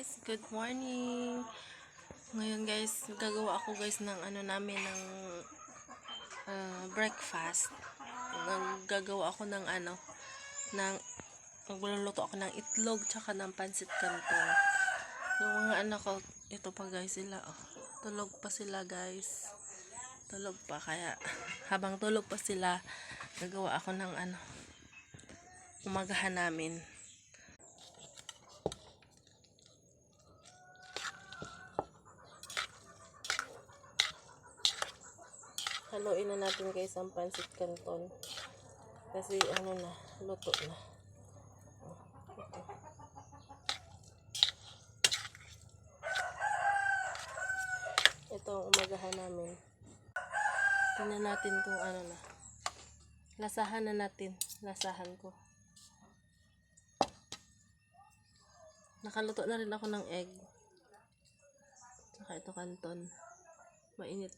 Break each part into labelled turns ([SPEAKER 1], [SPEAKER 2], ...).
[SPEAKER 1] guys, good morning. Ngayon guys, gagawa ako guys ng ano namin ng breakfast. Gagawa ako ng magluluto ako ng itlog tsaka ng pansit canton. Yung mga anak ko, ito pa guys sila. Tulog pa sila guys. Tulog pa kaya habang tulog pa sila, gagawa ako ng umagahan namin. Haluin na natin guys ang pansit canton. Kasi luto na. Ito ang umagahan namin. Tingnan natin kung na. Lasahan na natin. Lasahan ko. Nakaluto na rin ako ng egg. Saka ito canton. Mainit.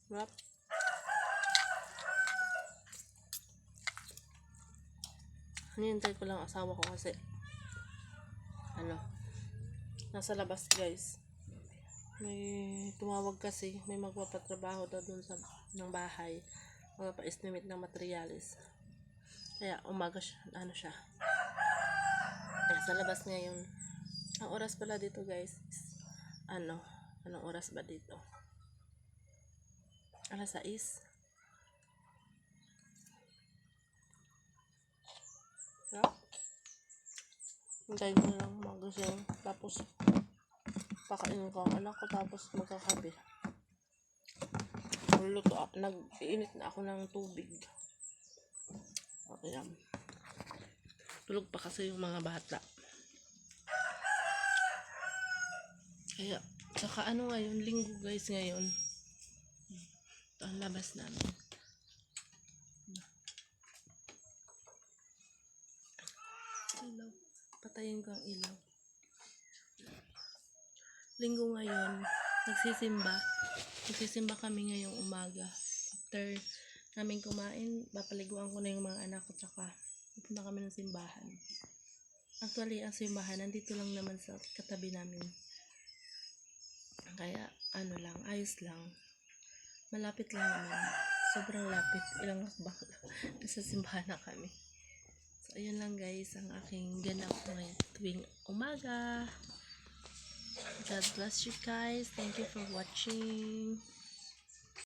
[SPEAKER 1] Wrap. Hinihintay ko lang asawa ko kasi nasa labas guys. May tumawag kasi, may magpapatrabaho daw dun sa ng bahay. Magpapa-estimate ng materialis. Kaya umaga siya, nasa labas ngayon. Ang oras pala dito guys is anong oras ba dito? Alas 6. Hintayin ko lang magising. Tapos pakainin ko ang anak ko. Tapos magkakape. Luluto ako. Nag-iinit na ako ng tubig. Ayan. Tulog pa kasi yung mga bata. Kaya, saka ngayon, linggo guys ngayon. Ito ang labas namin. Ilaw. Patayin ko ang ilaw. Linggo ngayon, nagsisimba kami ngayong umaga. After namin kumain, papaliguan ko na yung mga anak ko, tsaka pupunta kami ng simbahan. Actually, ang simbahan nandito lang naman sa katabi namin. Kaya lang, ayos lang. Malapit lang naman. Sobrang lapit. Ilang hakbang lang. Nasa simbahan na kami. So, ayun lang guys ang aking ganap ngayong tuwing umaga. God bless you guys. Thank you for watching.